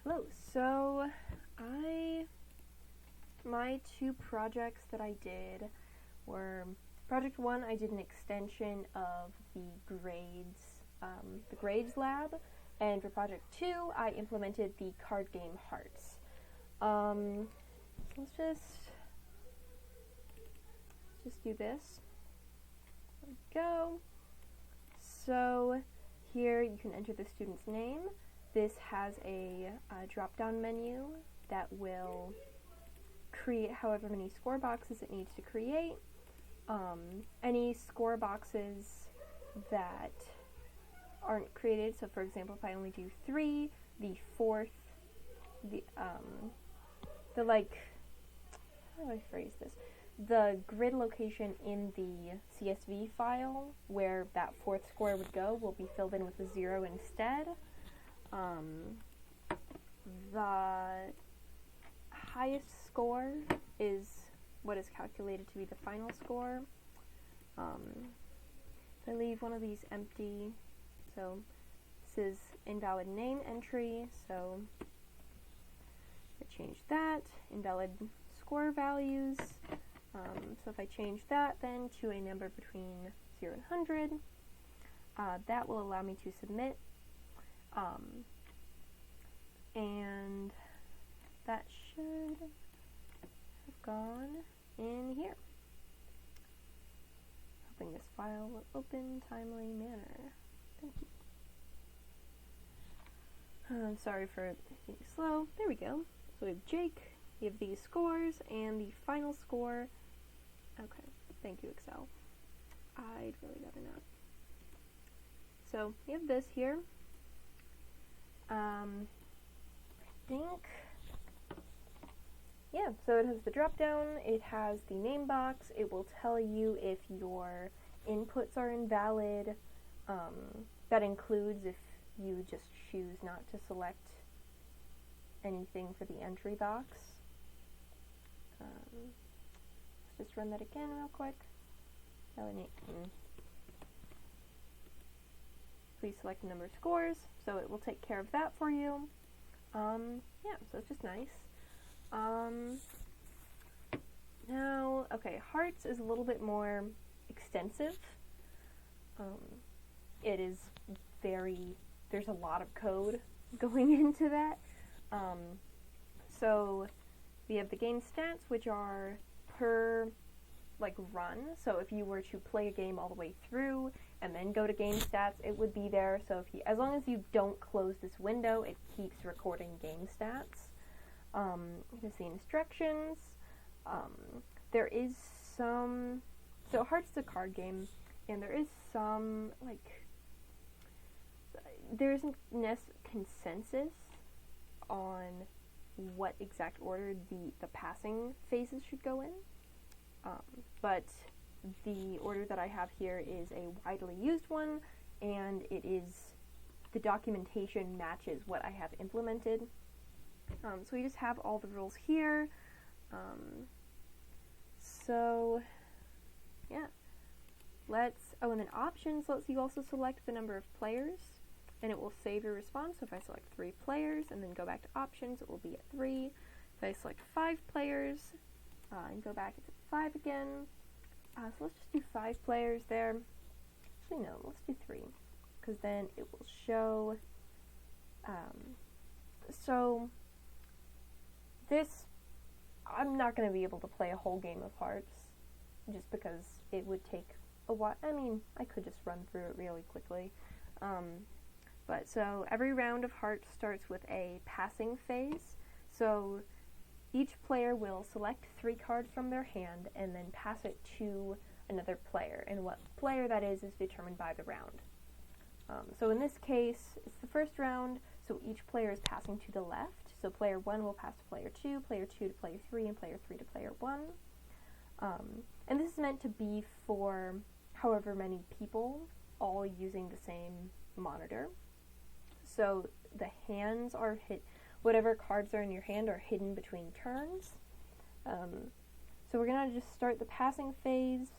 Hello. So, my two projects that I did were project one. I did an extension of the grades lab, and for project two, I implemented the card game Hearts. Let's just do this. There we go. So here you can enter the student's name. This has a drop-down menu that will create however many score boxes it needs to create. Any score boxes that aren't created, so for example, if I only do 3, the fourth, how do I phrase this? The grid location in the CSV file where that fourth score would go will be filled in with a 0 instead. The highest score is what is calculated to be the final score. I leave one of these empty, so this is invalid name entry, so I change that. Invalid score values, so if I change that then to a number between 0 and 100, that will allow me to submit, and that should have gone in here. Hoping this file will open timely manner. Thank you. I'm sorry for being slow. There we go. So we have Jake, we have these scores, and the final score. Okay, thank you, Excel. I'd really rather not. So we have this here. I think, yeah, so it has the drop down, it has the name box, it will tell you if your inputs are invalid. That includes if you just choose not to select anything for the entry box. Let's just run that again real quick. Please select the number of scores, so it will take care of that for you. Yeah, so it's just nice. Now, okay, Hearts is a little bit more extensive. It is there's a lot of code going into that. So we have the game stats, which are per run. So if you were to play a game all the way through and then go to game stats, it would be there. So as long as you don't close this window, it keeps recording game stats. You can see instructions. There is some. So Hearts is a card game, and there is some there isn't consensus on what exact order the passing phases should go in. But the order that I have here is a widely used one, and the documentation matches what I have implemented. So we just have all the rules here. So yeah, and then options lets you also select the number of players, and it will save your response. So if I select 3 players and then go back to options, it will be at 3. If I select 5 players and go back, it's at 5 again. So let's just do 5 players there. Actually, no, let's do 3, because then it will show. So this, I'm not going to be able to play a whole game of Hearts, just because it would take a while. I mean, I could just run through it really quickly. But so every round of Hearts starts with a passing phase. So each player will select 3 cards from their hand and then pass it to another player. And what player that is determined by the round. So in this case, it's the first round, so each player is passing to the left. So player 1 will pass to player 2 to player 3, and player 3 to player 1. And this is meant to be for however many people all using the same monitor. So the hands are whatever cards are in your hand are hidden between turns. So we're going to just start the passing phase,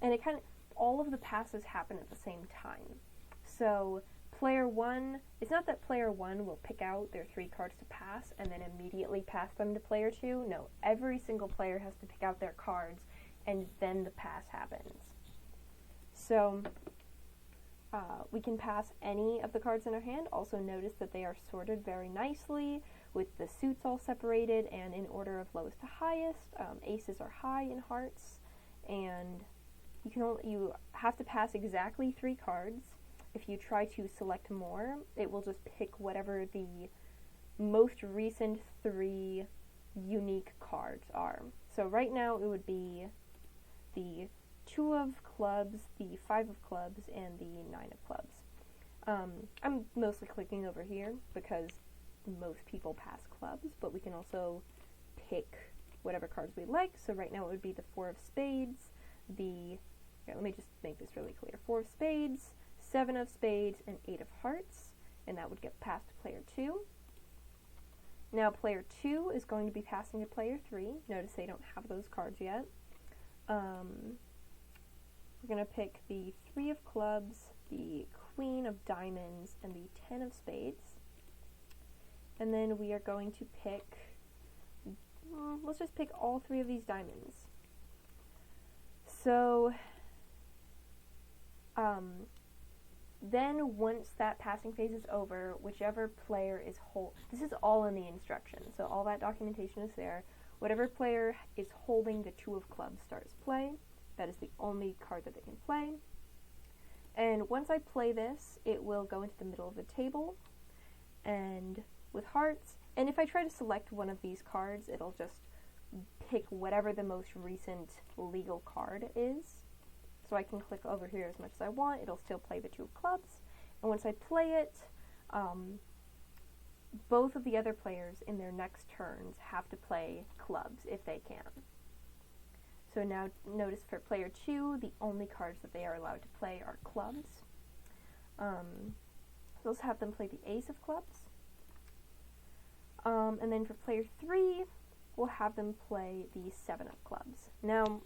and all of the passes happen at the same time. So player one, it's not that player one will pick out their 3 cards to pass and then immediately pass them to player two. No, every single player has to pick out their cards and then the pass happens. So we can pass any of the cards in our hand. Also notice that they are sorted very nicely with the suits all separated and in order of lowest to highest. Aces are high in hearts, and you have to pass exactly 3 cards. If you try to select more, it will just pick whatever the most recent 3 unique cards are. So right now it would be the 2 of clubs, the 5 of clubs, and the 9 of clubs. I'm mostly clicking over here because most people pass clubs, but we can also pick whatever cards we like. So right now it would be the 4 of spades, let me just make this really clear, 4 of spades, 7 of spades, and 8 of hearts, and that would get passed to player 2. Now player 2 is going to be passing to player 3. Notice they don't have those cards yet. We're going to pick the 3 of clubs, the queen of diamonds, and the 10 of spades. And then we are going to pick, let's just pick all 3 of these diamonds. So, then once that passing phase is over, whichever player is this is all in the instructions, so all that documentation is there. Whatever player is holding the 2 of clubs starts play. That is the only card that they can play. And once I play this, it will go into the middle of the table, and with hearts, and if I try to select one of these cards, it'll just pick whatever the most recent legal card is. So I can click over here as much as I want. It'll still play the 2 of clubs. And once I play it, both of the other players in their next turns have to play clubs if they can. So now notice for player 2, the only cards that they are allowed to play are clubs. Let's have them play the ace of clubs. And then for player 3, we'll have them play the 7 of clubs. Now,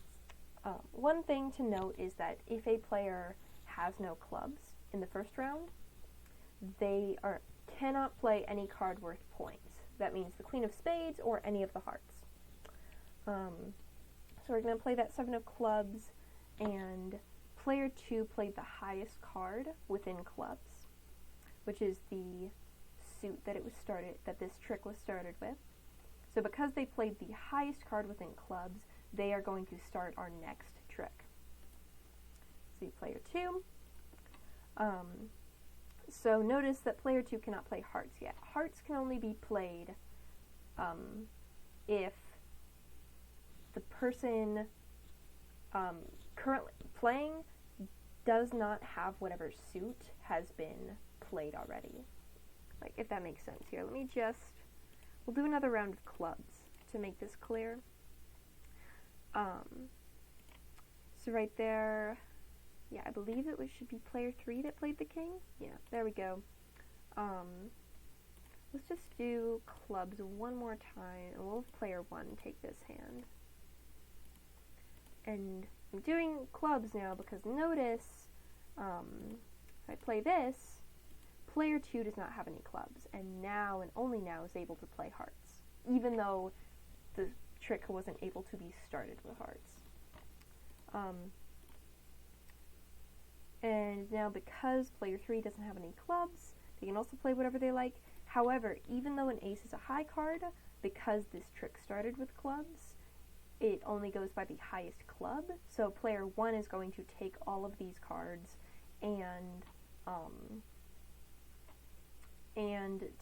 one thing to note is that if a player has no clubs in the first round, they cannot play any card worth points. That means the queen of spades or any of the hearts. So we're going to play that 7 of clubs, and player 2 played the highest card within clubs, which is the suit that this trick was started with. So because they played the highest card within clubs, they are going to start our next trick. See player 2. So notice that player 2 cannot play hearts yet. Hearts can only be played if the person currently playing does not have whatever suit has been played already. Like, if that makes sense here. We'll do another round of clubs to make this clear. So right there, yeah, I believe it should be player 3 that played the king. Yeah, there we go. Let's just do clubs one more time, and we'll have player 1 take this hand. And I'm doing clubs now because notice, if I play this, player 2 does not have any clubs, and now, and only now, is able to play hearts, even though the trick wasn't able to be started with hearts. And now because player 3 doesn't have any clubs, they can also play whatever they like. However, even though an ace is a high card, because this trick started with clubs, it only goes by the highest club. So player 1 is going to take all of these cards and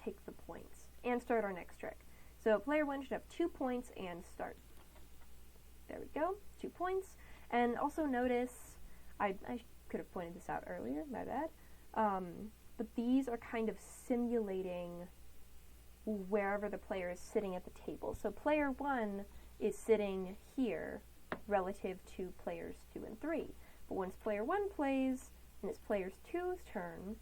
take the points and start our next trick. So player 1 should have 2 points and start. There we go, 2 points. And also notice, I could have pointed this out earlier, my bad, but these are kind of simulating wherever the player is sitting at the table. So player 1 is sitting here relative to players 2 and 3. But once player 1 plays, and it's player 2's turn,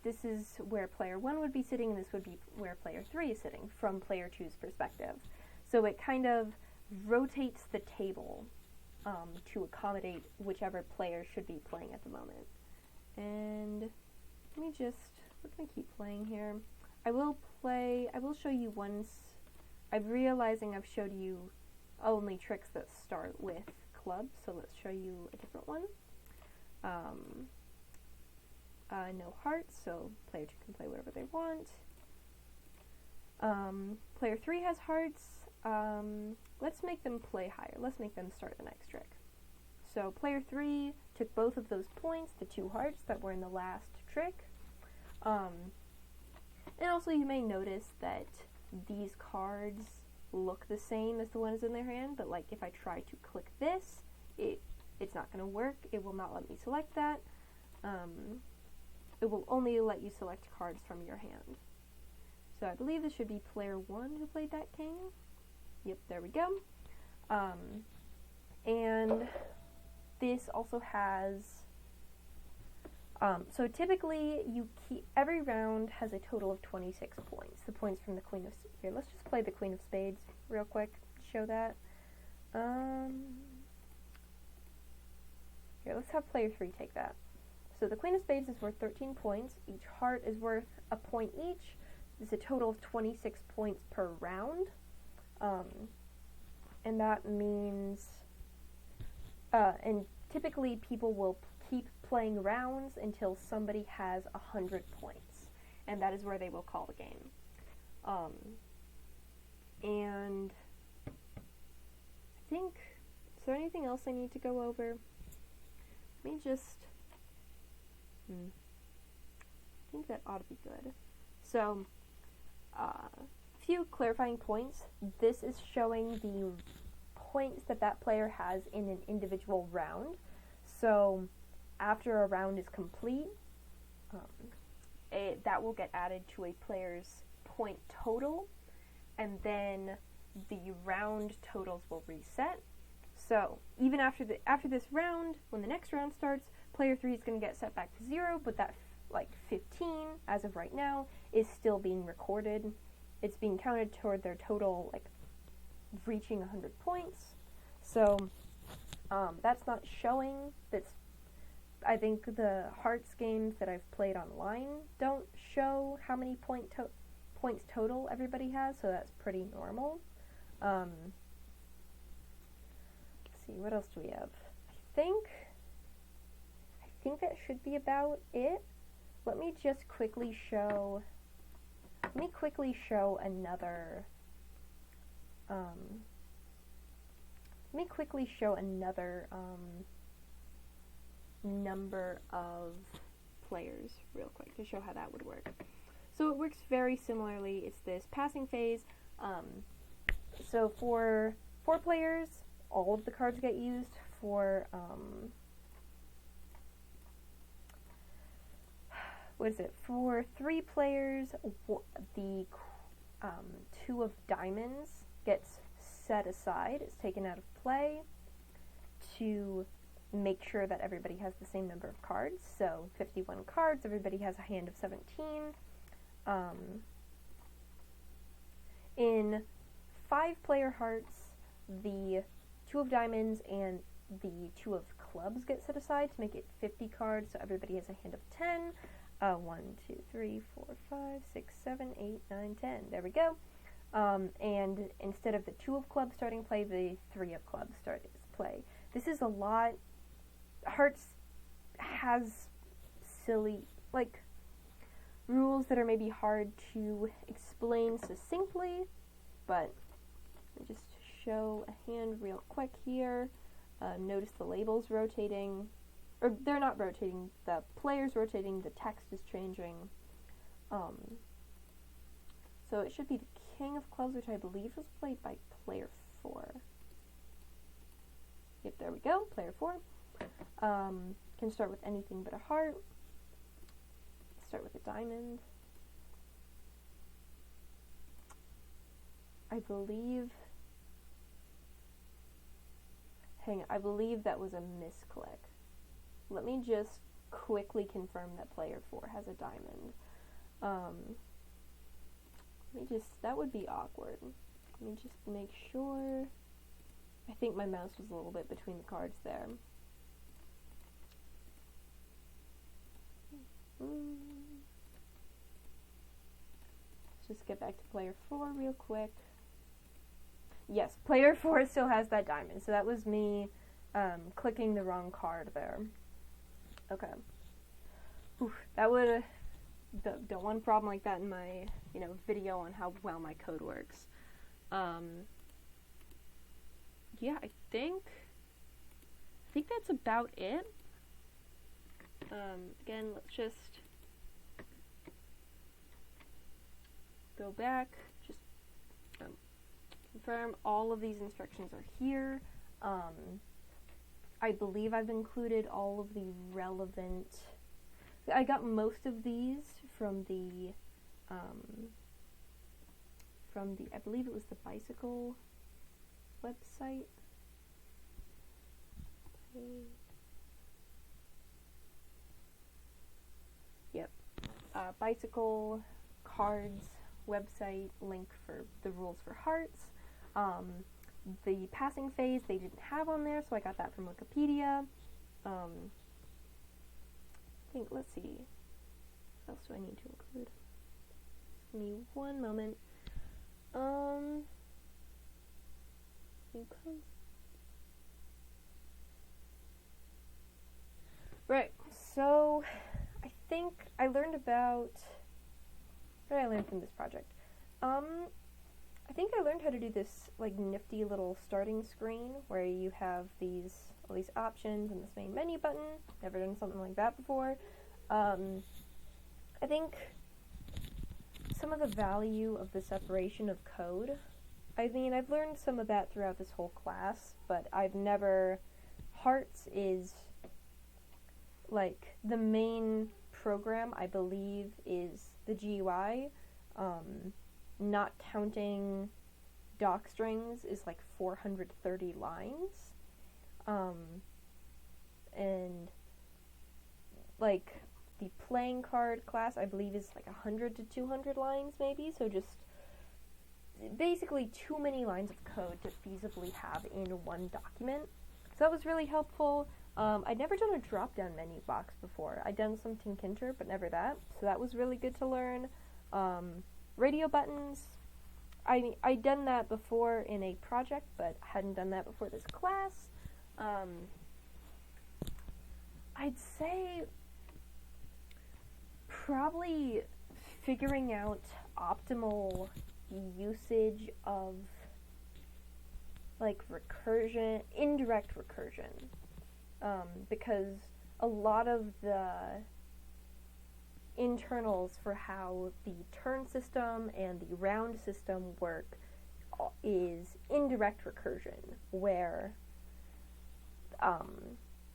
this is where player 1 would be sitting, and this would be where player 3 is sitting, from player 2's perspective. So it kind of rotates the table to accommodate whichever player should be playing at the moment. And let me just, we're gonna keep playing here. I will show you once, I'm realizing I've showed you only tricks that start with clubs, so let's show you a different one. No hearts, so player 2 can play whatever they want. Player 3 has hearts. Let's make them play higher. Let's make them start the next trick. So player 3 took both of those points, the 2 hearts that were in the last trick. And also you may notice that these cards look the same as the ones in their hand, but like if I try to click this, it's not going to work. It will not let me select that. It will only let you select cards from your hand. So I believe this should be player 1 who played that king. Yep, there we go. And this also has, so typically every round has a total of 26 points. The points from the Queen of, here, let's just play the Queen of Spades real quick to show that. Here, let's have player 3 take that. So the Queen of Spades is worth 13 points. Each heart is worth a point each. It's a total of 26 points per round. And that means, and typically people will keep playing rounds until somebody has 100 points. And that is where they will call the game. And I think, is there anything else I need to go over? Let me just, I think that ought to be good. So, a few clarifying points. This is showing the points that that player has in an individual round. So, after a round is complete, that will get added to a player's point total, and then the round totals will reset. So, even after this round, when the next round starts, player 3 is going to get set back to 0, but that, 15, as of right now, is still being recorded. It's being counted toward their total, reaching 100 points. So, that's not showing. I think the Hearts games that I've played online don't show how many points total everybody has, so that's pretty normal. Let's see, what else do we have? I think that should be about it. Let me quickly show another number of players real quick to show how that would work. So it works very similarly. It's this passing phase. So for 4 players, all of the cards get used. For for 3 players, the 2 of diamonds gets set aside. It's taken out of play to make sure that everybody has the same number of cards. So 51 cards, everybody has a hand of 17. In 5-player hearts, the 2 of diamonds and the 2 of clubs get set aside to make it 50 cards, so everybody has a hand of 10. 1, 2, 3, 4, 5, 6, 7, 8, 9, 10. There we go. And instead of the 2 of clubs starting play, the 3 of clubs starts play. This is a lot. Hearts has silly, rules that are maybe hard to explain succinctly, but let me just show a hand real quick here. Notice the labels rotating, or they're not rotating, the player's rotating, the text is changing. So it should be the King of Clubs, which I believe was played by player 4. Yep, there we go, player 4. Can start with anything but a heart. Start with a diamond. I believe that was a misclick. Let me just quickly confirm that player 4 has a diamond. That would be awkward. Let me just make sure. I think my mouse was a little bit between the cards there. Let's just get back to player 4 real quick. Yes, player 4 still has that diamond, so that was me clicking the wrong card there. Okay. Oof, that would don't want a problem like that in my video on how well my code works. Yeah, I think that's about it. Again, let's just go back, just confirm all of these instructions are here. I believe I've included all of the relevant. I got most of these from the I believe it was the bicycle website. Yep, bicycle cards website link for the rules for hearts. The passing phase they didn't have on there, so I got that from Wikipedia. I think, let's see, what else do I need to include? Give me one moment. Right, so I think I learned about, what did I learn from this project? I think I learned how to do this like nifty little starting screen where you have all these options and this main menu button. Never done something like that before. I think some of the value of the separation of code. I mean, I've learned some of that throughout this whole class, but Hearts is like the main program, I believe, is the GUI. Not counting doc strings is like 430 lines. And like the playing card class, I believe, is like 100 to 200 lines maybe, so just basically too many lines of code to feasibly have in one document. So that was really helpful. I'd never done a drop-down menu box before. I'd done some Tinkinter, but never that, so that was really good to learn. Radio buttons, I'd done that before in a project, but hadn't done that before this class. I'd say probably figuring out optimal usage of like recursion, indirect recursion, because a lot of the internals for how the turn system and the round system work is indirect recursion, where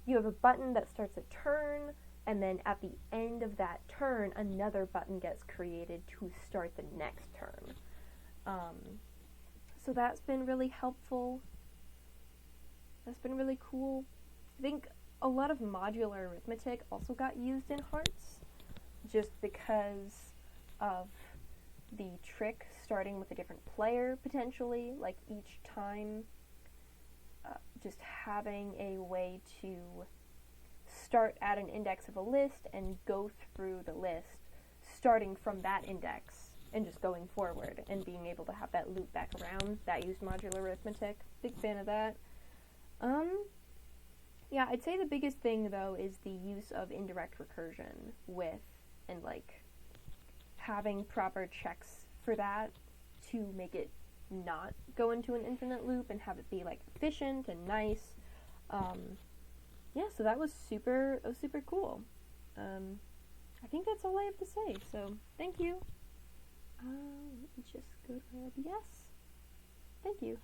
you have a button that starts a turn, and then at the end of that turn, another button gets created to start the next turn. So that's been really helpful. That's been really cool. I think a lot of modular arithmetic also got used in Hearts, just because of the trick starting with a different player, potentially, like each time just having a way to start at an index of a list and go through the list, starting from that index and just going forward, and being able to have that loop back around. That used modular arithmetic. Big fan of that. Yeah, I'd say the biggest thing, though, is the use of indirect recursion and like having proper checks for that to make it not go into an infinite loop and have it be like efficient and nice. Yeah, so that was super cool. I think that's all I have to say, so thank you. Let me just go to my OBS. Thank you.